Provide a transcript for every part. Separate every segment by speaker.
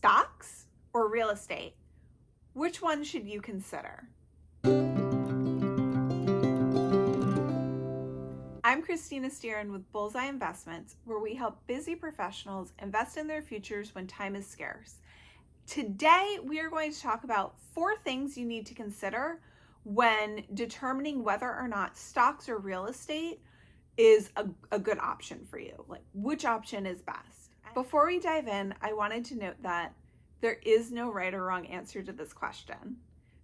Speaker 1: Stocks or real estate? Which one should you consider? I'm Christina Steeren with Bullseye Investments, where we help busy professionals invest in their futures when time is scarce. Today, we are going to talk about 4 things you need to consider when determining whether or not stocks or real estate is a good option for you. Like, which option is best? Before we dive in, I wanted to note that there is no right or wrong answer to this question.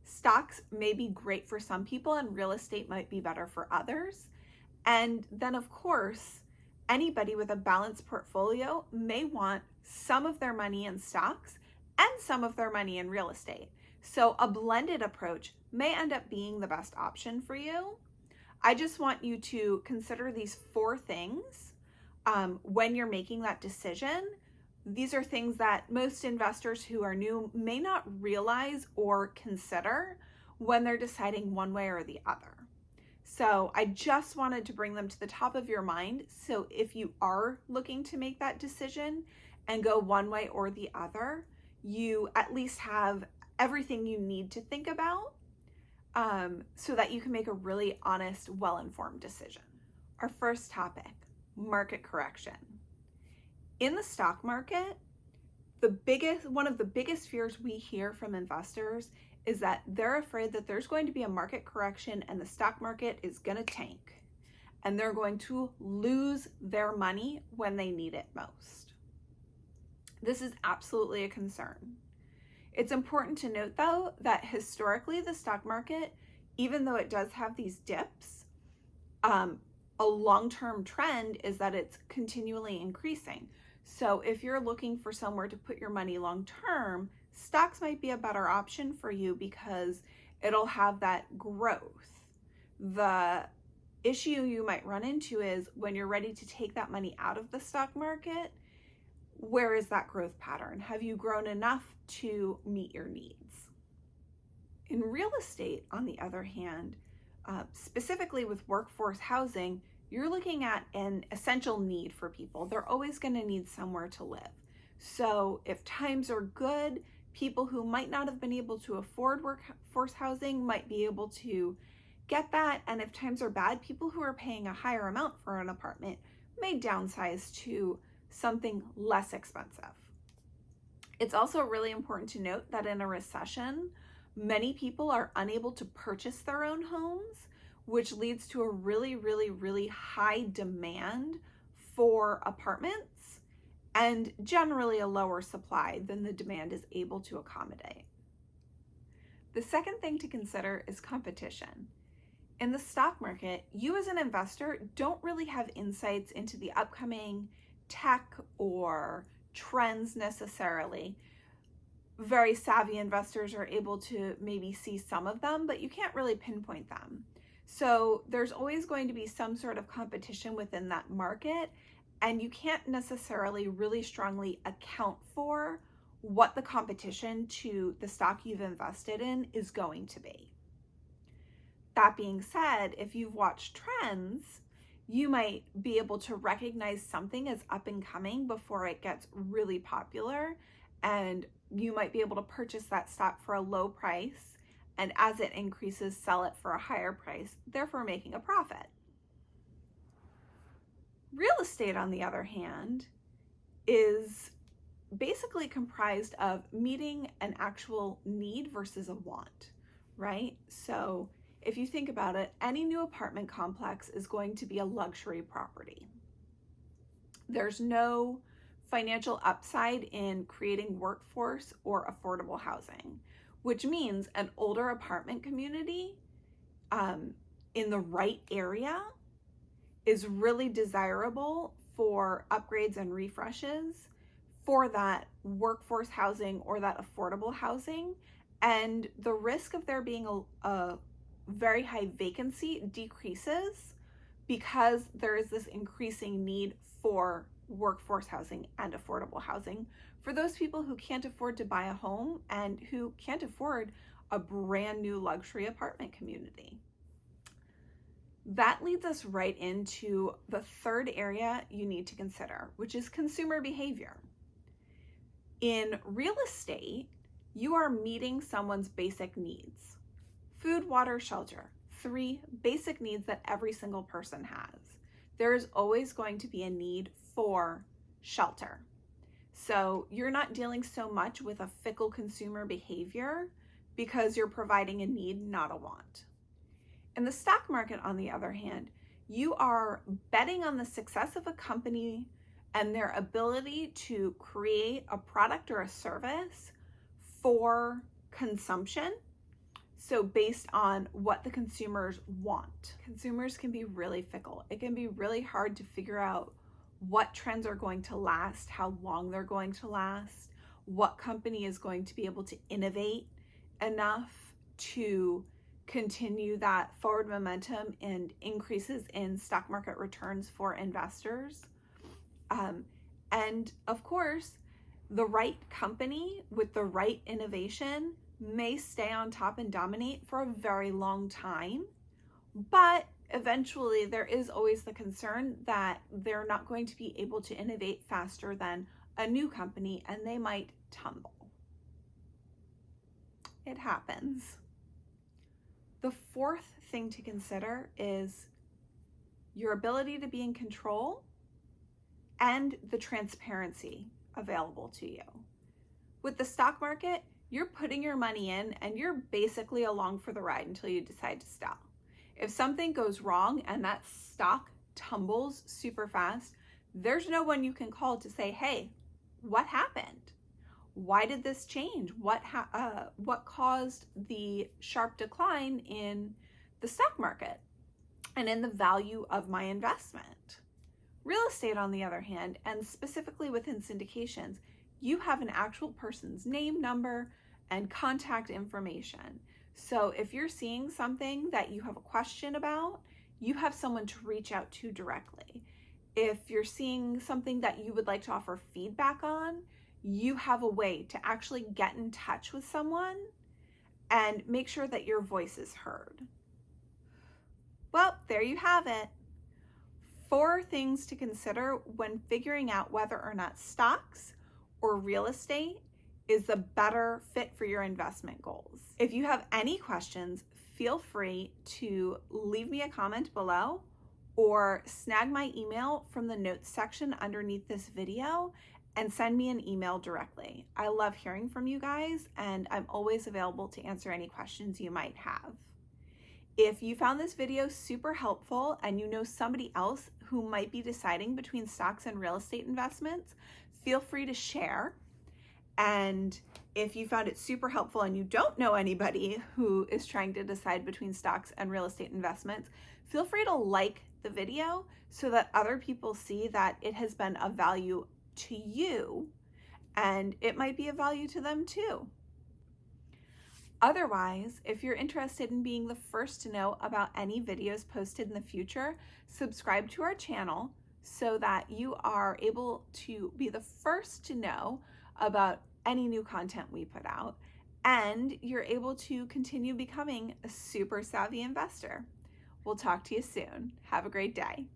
Speaker 1: Stocks may be great for some people and real estate might be better for others. And then, of course, anybody with a balanced portfolio may want some of their money in stocks and some of their money in real estate. So a blended approach may end up being the best option for you. I just want you to consider these 4 things when you're making that decision. These are things that most investors who are new may not realize or consider when they're deciding one way or the other. So I just wanted to bring them to the top of your mind. So if you are looking to make that decision and go one way or the other, you at least have everything you need to think about so that you can make a really honest, well-informed decision. Our first topic, market correction. In the stock market, one of the biggest fears we hear from investors is that they're afraid that there's going to be a market correction and the stock market is going to tank and they're going to lose their money when they need it most. This is absolutely a concern. It's important to note, though, that historically the stock market, even though it does have these dips, a long-term trend is that it's continually increasing. So if you're looking for somewhere to put your money long-term, stocks might be a better option for you because it'll have that growth. The issue you might run into is when you're ready to take that money out of the stock market, where is that growth pattern? Have you grown enough to meet your needs? In real estate, on the other hand, specifically with workforce housing, you're looking at an essential need for people. They're always going to need somewhere to live. So if times are good, people who might not have been able to afford workforce housing might be able to get that. And if times are bad, people who are paying a higher amount for an apartment may downsize to something less expensive. It's also really important to note that in a recession, many people are unable to purchase their own homes, which leads to a really, really, really high demand for apartments and generally a lower supply than the demand is able to accommodate. The second thing to consider is competition. In the stock market, you as an investor don't really have insights into the upcoming tech or trends necessarily. Very savvy investors are able to maybe see some of them, but you can't really pinpoint them. So there's always going to be some sort of competition within that market, and you can't necessarily really strongly account for what the competition to the stock you've invested in is going to be. That being said, if you've watched trends, you might be able to recognize something as up and coming before it gets really popular, and you might be able to purchase that stock for a low price, and as it increases, sell it for a higher price, therefore making a profit. Real estate, on the other hand, is basically comprised of meeting an actual need versus a want, right? So if you think about it, any new apartment complex is going to be a luxury property. There's no financial upside in creating workforce or affordable housing, which means an older apartment community in the right area is really desirable for upgrades and refreshes for that workforce housing or that affordable housing. And the risk of there being a very high vacancy decreases because there is this increasing need for workforce housing and affordable housing for those people who can't afford to buy a home and who can't afford a brand new luxury apartment community. That leads us right into the third area you need to consider, which is consumer behavior. In real estate, you are meeting someone's basic needs. Food, water, shelter, 3 basic needs that every single person has. There is always going to be a need for shelter. So you're not dealing so much with a fickle consumer behavior because you're providing a need, not a want. In the stock market, on the other hand, you are betting on the success of a company and their ability to create a product or a service for consumption. So based on what the consumers want. Consumers can be really fickle. It can be really hard to figure out what trends are going to last, how long they're going to last, what company is going to be able to innovate enough to continue that forward momentum and increases in stock market returns for investors. And of course, the right company with the right innovation may stay on top and dominate for a very long time, but eventually there is always the concern that they're not going to be able to innovate faster than a new company and they might tumble. It happens. The 4th thing to consider is your ability to be in control and the transparency available to you. With the stock market, you're putting your money in and you're basically along for the ride until you decide to stop. If something goes wrong and that stock tumbles super fast, there's no one you can call to say, hey, what happened? Why did this change? What caused the sharp decline in the stock market and in the value of my investment? Real estate, on the other hand, and specifically within syndications, you have an actual person's name, number, and contact information. So if you're seeing something that you have a question about, you have someone to reach out to directly. If you're seeing something that you would like to offer feedback on, you have a way to actually get in touch with someone and make sure that your voice is heard. Well, there you have it. 4 things to consider when figuring out whether or not stocks or real estate is the better fit for your investment goals. If you have any questions, feel free to leave me a comment below or snag my email from the notes section underneath this video and send me an email directly. I love hearing from you guys and I'm always available to answer any questions you might have. If you found this video super helpful and you know somebody else who might be deciding between stocks and real estate investments, feel free to share. And if you found it super helpful and you don't know anybody who is trying to decide between stocks and real estate investments, feel free to like the video so that other people see that it has been of value to you and it might be of value to them too. Otherwise, if you're interested in being the first to know about any videos posted in the future, subscribe to our channel so that you are able to be the first to know about any new content we put out, and you're able to continue becoming a super savvy investor. We'll talk to you soon. Have a great day.